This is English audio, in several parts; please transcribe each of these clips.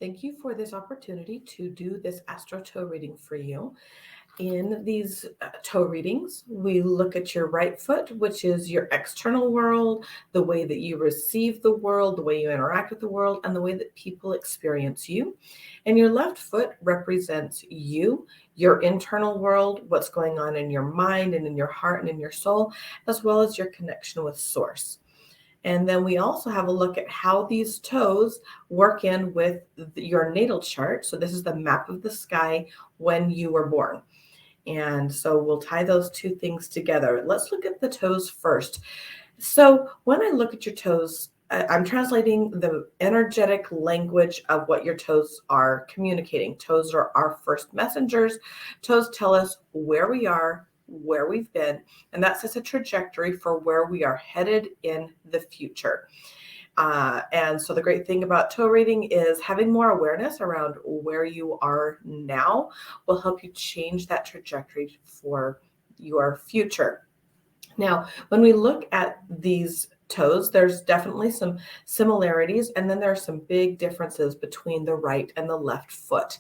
Thank you for this opportunity to do this Astro Toe reading for you. In these toe readings, we look at your right foot, which is your external world, the way that you receive the world, the way you interact with the world, and the way that people experience you. And your left foot represents you, your internal world, what's going on in your mind and in your heart and in your soul, as well as your connection with Source. And then we also have a look at how these toes work in with your natal chart. So this is the map of the sky when you were born. And so we'll tie those two things together. Let's look at the toes first. So when I look at your toes, I'm translating the energetic language of what your toes are communicating. Toes are our first messengers. Toes tell us where we are, where we've been, and that sets a trajectory for where we are headed in the future. And so the great thing about toe reading is having more awareness around where you are now will help you change that trajectory for your future. Now, when we look at these toes, there's definitely some similarities, and then there are some big differences between the right and the left foot.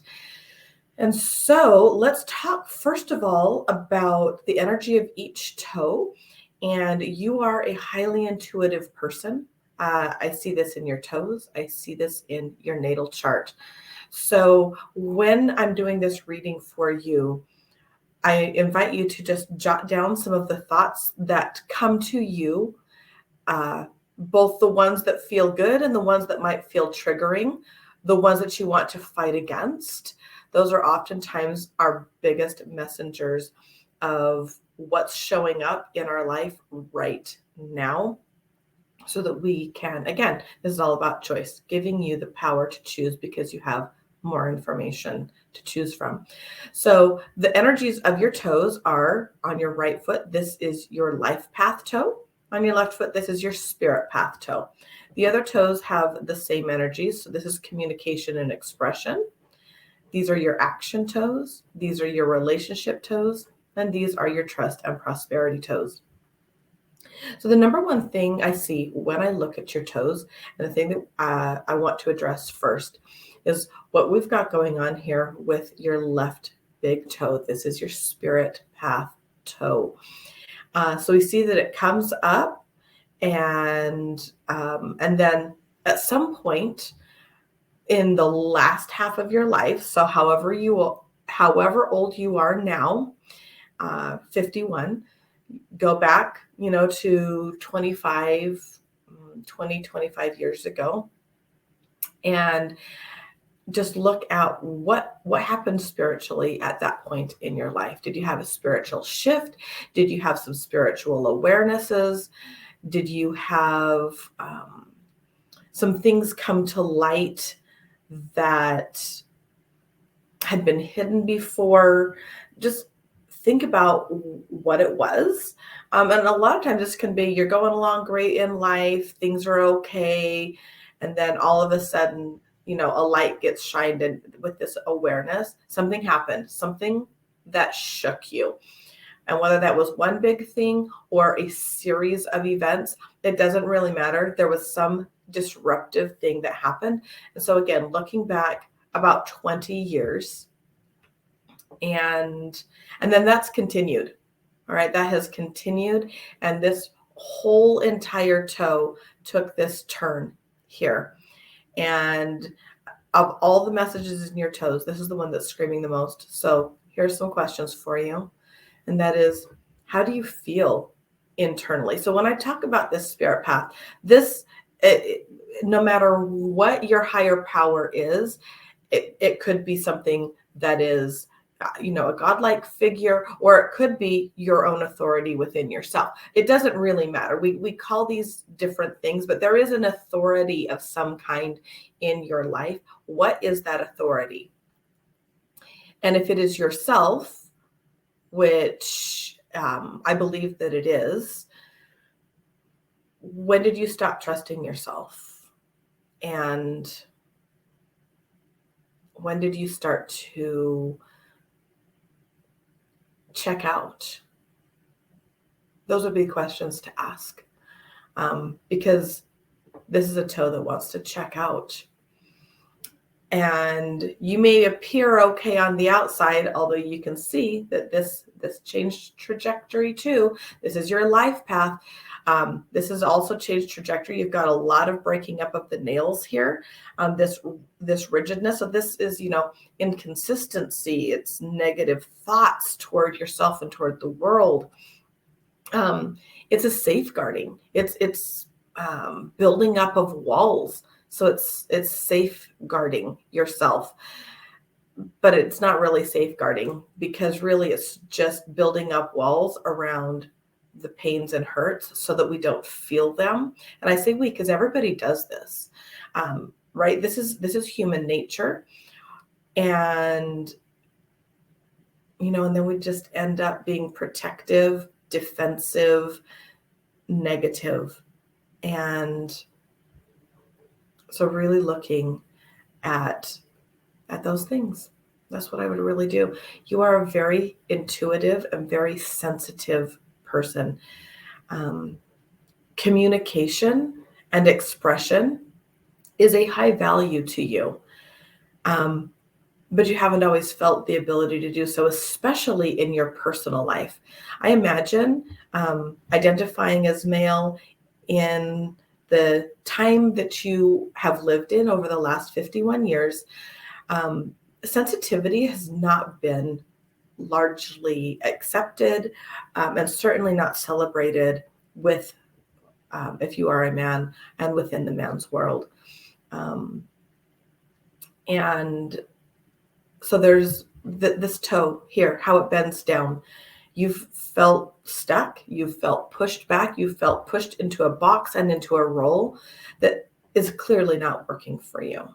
And so let's talk first of all about the energy of each toe. And you are a highly intuitive person. I see this in your toes. I see this in your natal chart. So when I'm doing this reading for you, I invite you to just jot down some of the thoughts that come to you, both the ones that feel good and the ones that might feel triggering, the ones that you want to fight against. Those are oftentimes our biggest messengers of what's showing up in our life right now, so that we can, again, this is all about choice, giving you the power to choose because you have more information to choose from. So the energies of your toes are on your right foot. This is your life path toe. On your left foot, this is your spirit path toe. The other toes have the same energies. So this is communication and expression. These are your action toes. These are your relationship toes. And these are your trust and prosperity toes. So the number one thing I see when I look at your toes, and the thing that I want to address first, is what we've got going on here with your left big toe. This is your spirit path toe. So we see that it comes up, and then at some point in the last half of your life, so however old you are now, 51, go back, to 20, 25 years ago, and just look at what happened spiritually at that point in your life. Did you have a spiritual shift? Did you have some spiritual awarenesses? Did you have some things come to light that had been hidden before? Just think about what it was. And a lot of times this can be you're going along great in life, things are okay, and then all of a sudden, a light gets shined in with this awareness. Something happened, something that shook you. And whether that was one big thing or a series of events, it doesn't really matter. There was some disruptive thing that happened. And so again, looking back about 20 years, and then that's continued. All right, that has continued, and this whole entire toe took this turn here. And of all the messages in your toes, this is the one that's screaming the most. So here's some questions for you, and that is, how do you feel internally? So when I talk about this spirit path, no matter what your higher power is, it could be something that is a godlike figure, or it could be your own authority within yourself. It doesn't really matter. We call these different things, but there is an authority of some kind in your life. What is that authority? And if it is yourself, which I believe that it is, when did you stop trusting yourself? And when did you start to check out? Those would be questions to ask, because this is a toe that wants to check out. And you may appear okay on the outside, although you can see that this changed trajectory too. This is your life path. This has also changed trajectory. You've got a lot of breaking up of the nails here. This rigidness. So this is, inconsistency. It's negative thoughts toward yourself and toward the world. It's a safeguarding. It's building up of walls. So it's safeguarding yourself, but it's not really safeguarding, because really it's just building up walls around the pains and hurts so that we don't feel them. And I say we because everybody does this, right? This is human nature, and and then we just end up being protective, defensive, negative, and so really looking at those things. That's what I would really do. You are a very intuitive and very sensitive person. Communication and expression is a high value to you, but you haven't always felt the ability to do so, especially in your personal life. I imagine identifying as male in the time that you have lived in over the last 51 years, sensitivity has not been largely accepted, and certainly not celebrated with, if you are a man and within the man's world. And so there's this toe here, how it bends down. You've felt stuck, you've felt pushed back, you've felt pushed into a box and into a role that is clearly not working for you.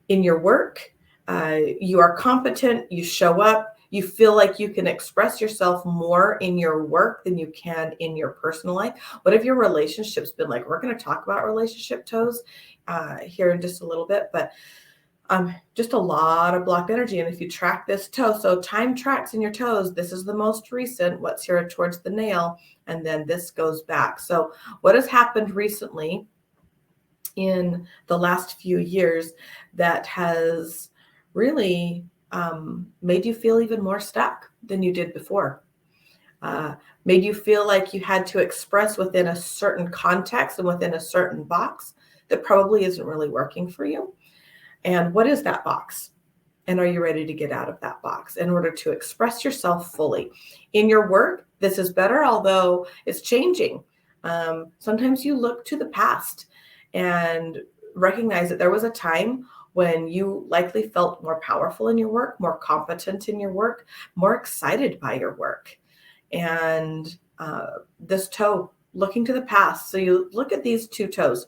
In your work, you are competent, you show up, you feel like you can express yourself more in your work than you can in your personal life. What have your relationships been like? We're going to talk about relationship toes here in just a little bit, but just a lot of blocked energy. And if you track this toe, so time tracks in your toes, this is the most recent, what's here towards the nail, and then this goes back. So what has happened recently in the last few years that has really made you feel even more stuck than you did before? Made you feel like you had to express within a certain context and within a certain box that probably isn't really working for you. And what is that box? And are you ready to get out of that box in order to express yourself fully? In your work, this is better, although it's changing. Sometimes you look to the past and recognize that there was a time when you likely felt more powerful in your work, more competent in your work, more excited by your work. And this toe, looking to the past. So you look at these two toes.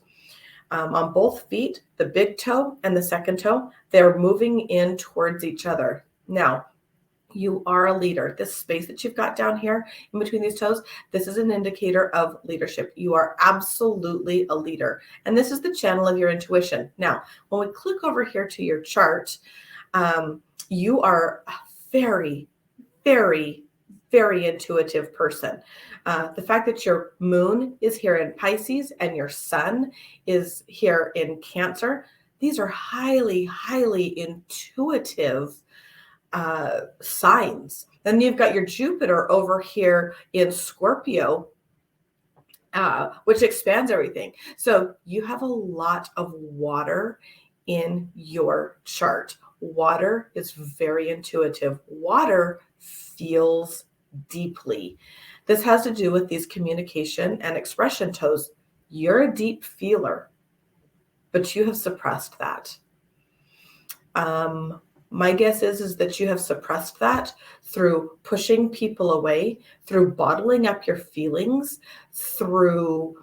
On both feet, the big toe and the second toe, they're moving in towards each other. Now, you are a leader. This space that you've got down here in between these toes, this is an indicator of leadership. You are absolutely a leader. And this is the channel of your intuition. Now, when we click over here to your chart, you are a very, very, very intuitive person. The fact that your moon is here in Pisces and your sun is here in Cancer, these are highly, highly intuitive signs. Then you've got your Jupiter over here in Scorpio, which expands everything. So you have a lot of water in your chart. Water is very intuitive. Water feels deeply. This has to do with these communication and expression toes. You're a deep feeler, but you have suppressed that. My guess is that you have suppressed that through pushing people away, through bottling up your feelings, through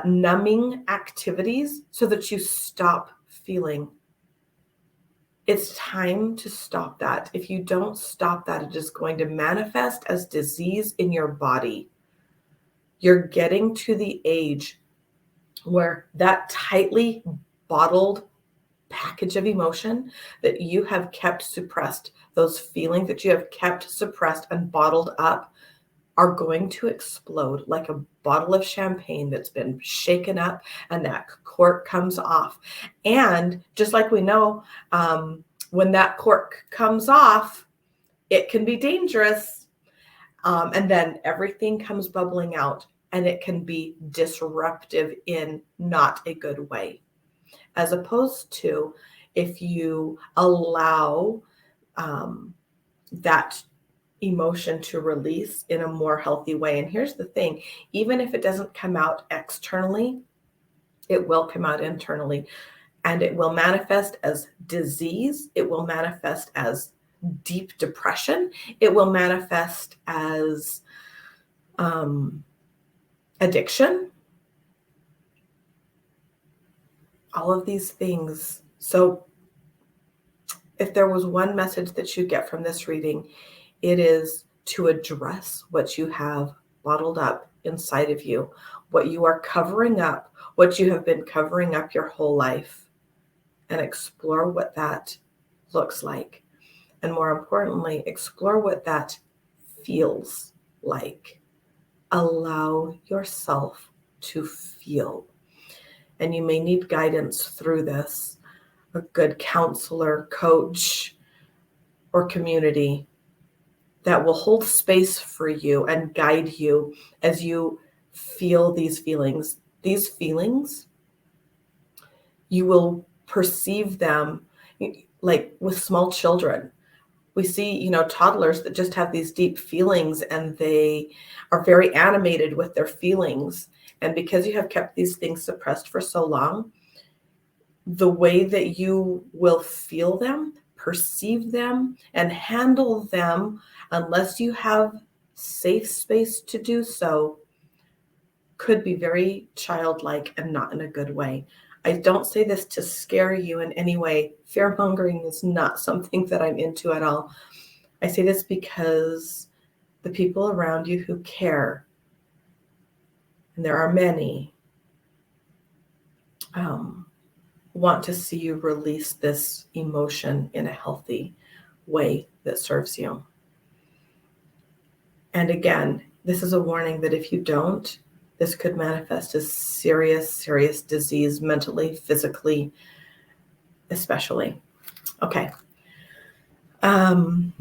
numbing activities so that you stop feeling. It's time to stop that. If you don't stop that, it is going to manifest as disease in your body. You're getting to the age where that tightly bottled package of emotion that you have kept suppressed, those feelings that you have kept suppressed and bottled up, are going to explode like a bottle of champagne that's been shaken up and that cork comes off. And just like we know, when that cork comes off, it can be dangerous. And then everything comes bubbling out, and it can be disruptive in not a good way. As opposed to if you allow that emotion to release in a more healthy way. And here's the thing, even if it doesn't come out externally, it will come out internally, and it will manifest as disease. It will manifest as deep depression. It will manifest as addiction. All of these things. So if there was one message that you get from this reading, it is to address what you have bottled up inside of you, what you are covering up, what you have been covering up your whole life, and explore what that looks like. And more importantly, explore what that feels like. Allow yourself to feel. And you may need guidance through this, a good counselor, coach, or community that will hold space for you and guide you as you feel these feelings. These feelings, you will perceive them like with small children. We see, toddlers that just have these deep feelings, and they are very animated with their feelings. And because you have kept these things suppressed for so long, the way that you will feel them, perceive them, and handle them, unless you have safe space to do so, could be very childlike and not in a good way. I don't say this to scare you in any way. Fear-mongering is not something that I'm into at all. I say this because the people around you who care, and there are many, want to see you release this emotion in a healthy way that serves you. And again, this is a warning that if you don't, this could manifest as serious, serious disease, mentally, physically, especially. Okay. And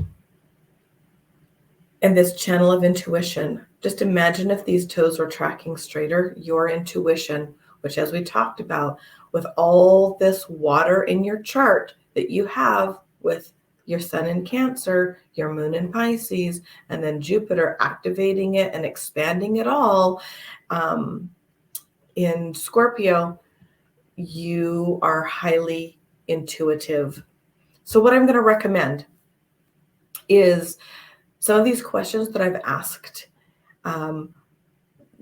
this channel of intuition, just imagine if these toes were tracking straighter, your intuition, which, as we talked about, with all this water in your chart that you have with your sun in Cancer, your moon in Pisces, and then Jupiter activating it and expanding it all in Scorpio, you are highly intuitive. So what I'm going to recommend is some of these questions that I've asked,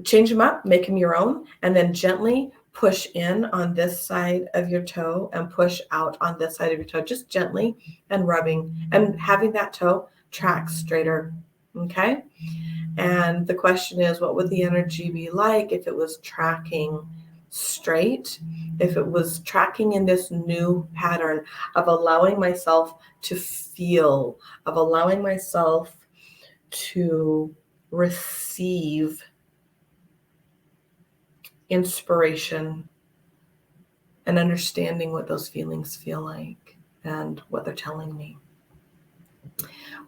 change them up, make them your own, and then gently push in on this side of your toe and push out on this side of your toe, just gently and rubbing and having that toe track straighter. Okay. And the question is, what would the energy be like if it was tracking straight? If it was tracking in this new pattern of allowing myself to feel, of allowing myself to receive inspiration and understanding what those feelings feel like and what they're telling me.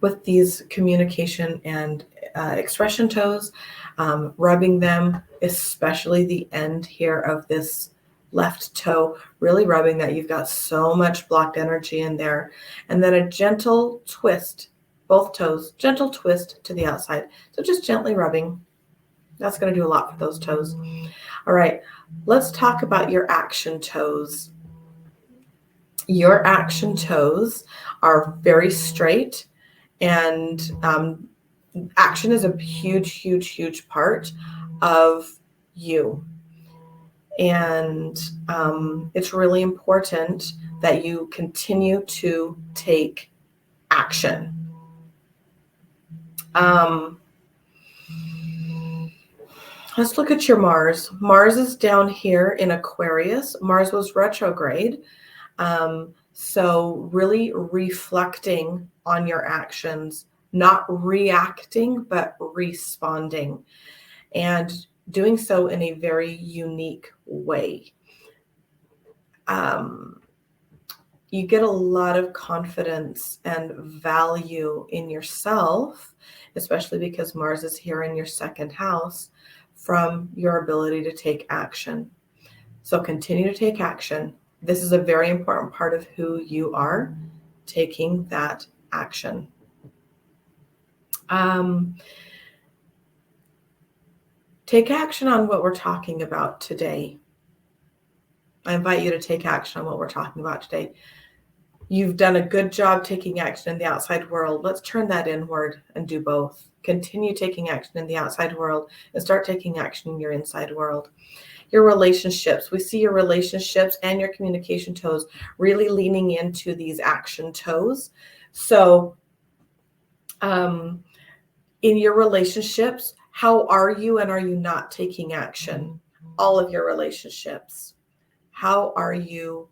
With these communication and expression toes, rubbing them, especially the end here of this left toe, really rubbing that. You've got so much blocked energy in there. And then a gentle twist, both toes, gentle twist to the outside. So just gently rubbing. That's going to do a lot for those toes. All right, let's talk about your action toes. Your action toes are very straight, and action is a huge, huge, huge part of you. And it's really important that you continue to take action. Let's look at your Mars. Mars is down here in Aquarius. Mars was retrograde. So really reflecting on your actions not reacting, but responding, and doing so in a very unique way. You get a lot of confidence and value in yourself, especially because Mars is here in your second house, from your ability to take action. So continue to take action. This is a very important part of who you are, taking that action. Take action on what we're talking about today. I invite you to take action on what we're talking about today. You've done a good job taking action in the outside world. Let's turn that inward and do both. Continue taking action in the outside world and start taking action in your inside world. Your relationships. We see your relationships and your communication toes really leaning into these action toes. So in your relationships, how are you and are you not taking action? All of your relationships. How are you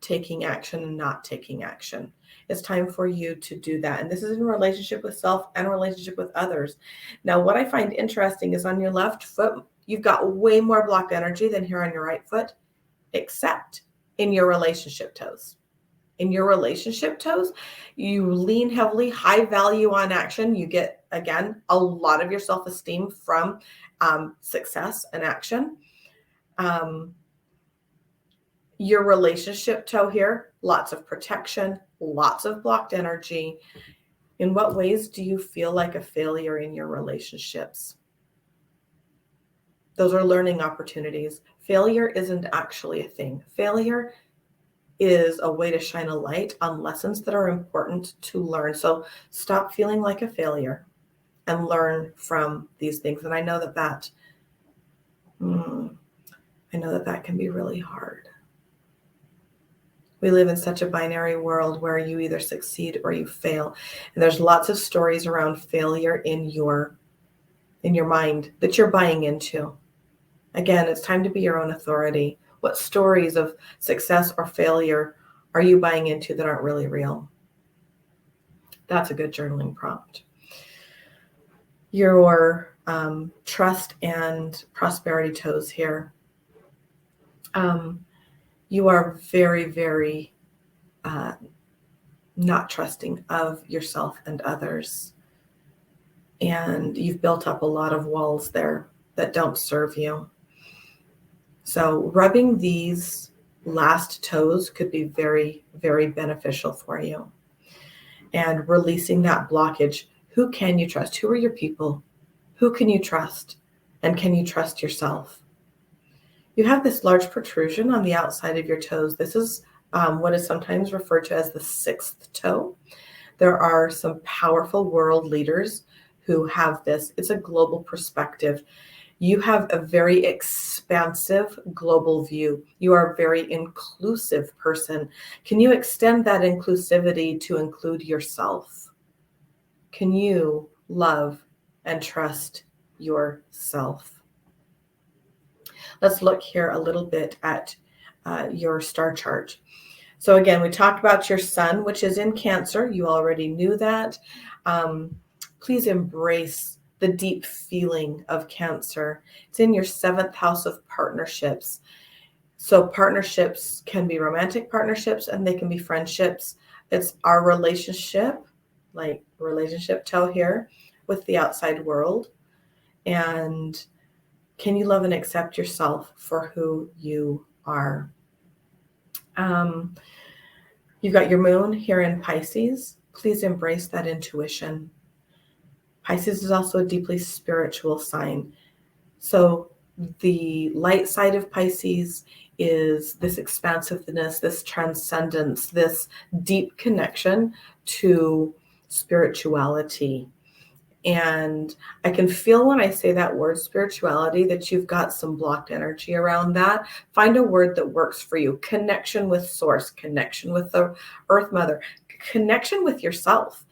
taking action and not taking action? It's time for you to do that. And this is in relationship with self and relationship with others. Now, what I find interesting is on your left foot, you've got way more blocked energy than here on your right foot, except in your relationship toes. In your relationship toes, you lean heavily, high value on action. You get, again, a lot of your self-esteem from success and action. Your relationship toe here, lots of protection, lots of blocked energy. In what ways do you feel like a failure in your relationships? Those are learning opportunities. Failure isn't actually a thing. Failure is a way to shine a light on lessons that are important to learn. So stop feeling like a failure and learn from these things. And I know that can be really hard. We live in such a binary world where you either succeed or you fail. And there's lots of stories around failure in your mind that you're buying into. Again, it's time to be your own authority. What stories of success or failure are you buying into that aren't really real? That's a good journaling prompt. Your trust and prosperity toes here. You are very, very not trusting of yourself and others. And you've built up a lot of walls there that don't serve you. So rubbing these last toes could be very, very beneficial for you. And releasing that blockage. Who can you trust? Who are your people? Who can you trust? And can you trust yourself? You have this large protrusion on the outside of your toes. This is what is sometimes referred to as the sixth toe. There are some powerful world leaders who have this. It's a global perspective. You have a very expansive global view. You are a very inclusive person. Can you extend that inclusivity to include yourself? Can you love and trust yourself? Let's look here a little bit at your star chart. So again, we talked about your sun, which is in Cancer. You already knew that. Please embrace the deep feeling of Cancer. It's in your 7th house of partnerships. So partnerships can be romantic partnerships and they can be friendships. It's our relationship, like relationship toe here with the outside world. And can you love and accept yourself for who you are? You've got your moon here in Pisces. Please embrace that intuition. Pisces is also a deeply spiritual sign. So the light side of Pisces is this expansiveness, this transcendence, this deep connection to spirituality. And I can feel when I say that word spirituality that you've got some blocked energy around that. Find a word that works for you. Connection with source, connection with the earth mother, connection with yourself.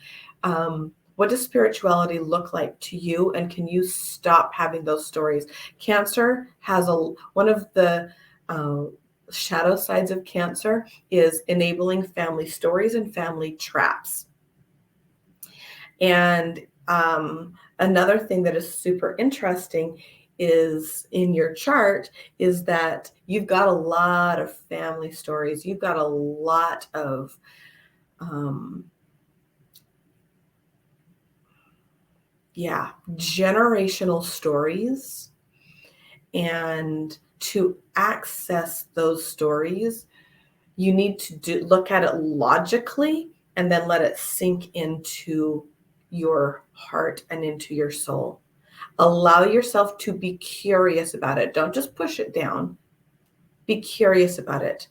What does spirituality look like to you? And can you stop having those stories? Cancer has one of the shadow sides of Cancer is enabling family stories and family traps. And another thing that is super interesting is in your chart is that you've got a lot of family stories. You've got a lot of generational stories. And to access those stories, you need to look at it logically and then let it sink into your heart and into your soul. Allow yourself to be curious about it. Don't just push it down. Be curious about it.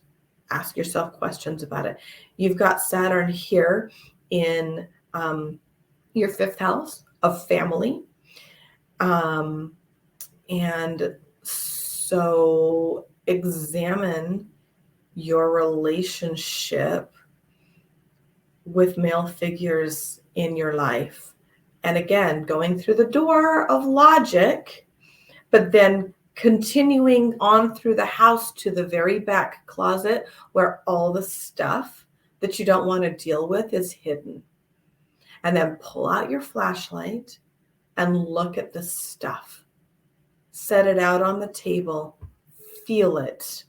Ask yourself questions about it. You've got Saturn here in your 5th house of family. And so examine your relationship with male figures in your life. And again, going through the door of logic, but then continuing on through the house to the very back closet where all the stuff that you don't want to deal with is hidden. And then pull out your flashlight and look at the stuff. Set it out on the table. Feel it.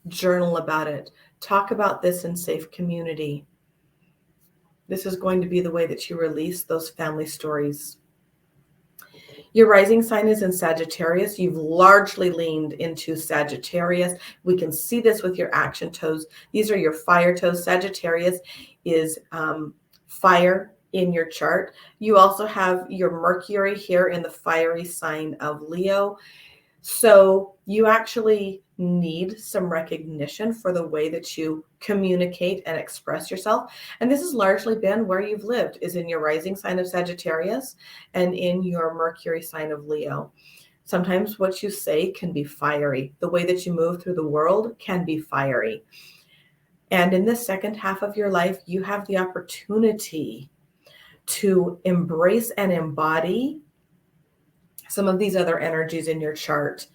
Journal about it. Talk about this in safe community. This is going to be the way that you release those family stories. Your rising sign is in Sagittarius. You've largely leaned into Sagittarius. We can see this with your action toes. These are your fire toes. Sagittarius is fire in your chart. You also have your Mercury here in the fiery sign of Leo. So you actually need some recognition for the way that you communicate and express yourself. And this has largely been where you've lived, is in your rising sign of Sagittarius and in your Mercury sign of Leo. Sometimes what you say can be fiery. The way that you move through the world can be fiery. And in the second half of your life, you have the opportunity to embrace and embody some of these other energies in your chart,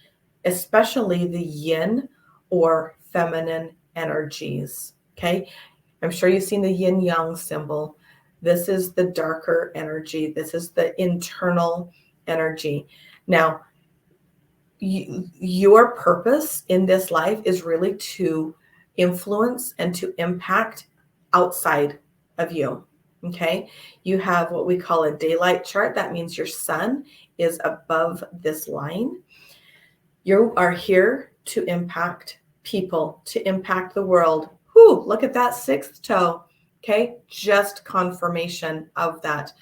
especially the yin or feminine energies. Okay. I'm sure you've seen the yin yang symbol. This is the darker energy. This is the internal energy. Now, your purpose in this life is really to influence and to impact outside of you. Okay. You have what we call a daylight chart. That means your sun is above this line. You are here to impact people, to impact the world. Whew, look at that 6th toe. Okay. Just confirmation of that.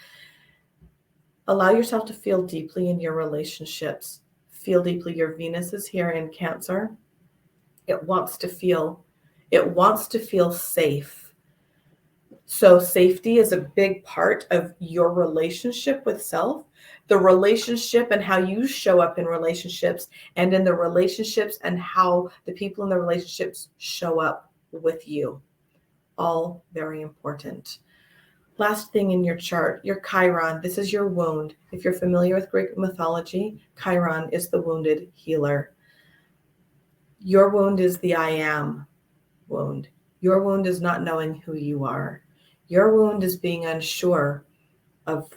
Allow yourself to feel deeply in your relationships. Feel deeply. Your Venus is here in Cancer. It wants to feel safe. So safety is a big part of your relationship with self, the relationship and how you show up in relationships, and in the relationships and how the people in the relationships show up with you. All very important. Last thing in your chart, your Chiron. This is your wound. If you're familiar with Greek mythology, Chiron is the wounded healer. Your wound is the I am wound. Your wound is not knowing who you are. Your wound is being unsure of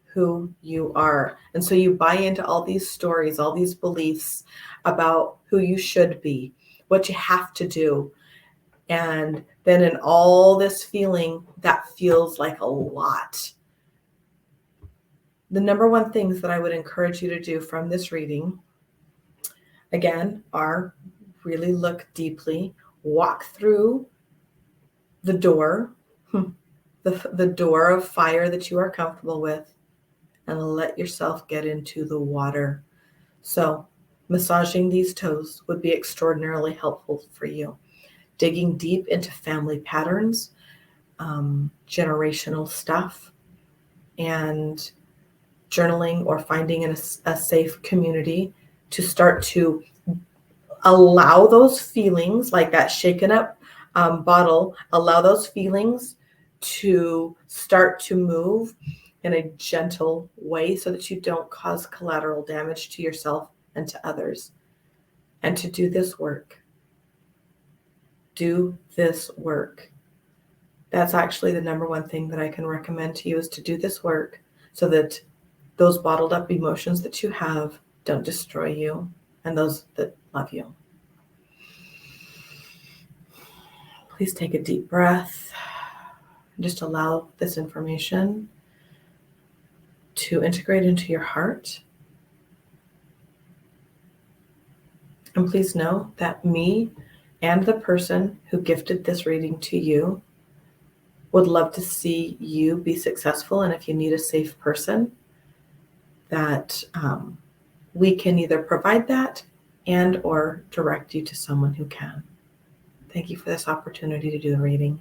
who you are. And so you buy into all these stories, all these beliefs about who you should be, what you have to do. And then in all this feeling, that feels like a lot. The number one things that I would encourage you to do from this reading, again, are really look deeply, walk through the door, the door of fire that you are comfortable with, and let yourself get into the water. So massaging these toes would be extraordinarily helpful for you. Digging deep into family patterns, generational stuff, and journaling or finding a safe community to start to allow those feelings, like that shaken up bottle, allow those feelings to start to move in a gentle way so that you don't cause collateral damage to yourself and to others. And to do this work. Do this work. That's actually the number one thing that I can recommend to you, is to do this work so that those bottled up emotions that you have don't destroy you and those that love you. Please take a deep breath. Just allow this information to integrate into your heart. And please know that me and the person who gifted this reading to you would love to see you be successful. And if you need a safe person, that we can either provide that and or direct you to someone who can. Thank you for this opportunity to do the reading.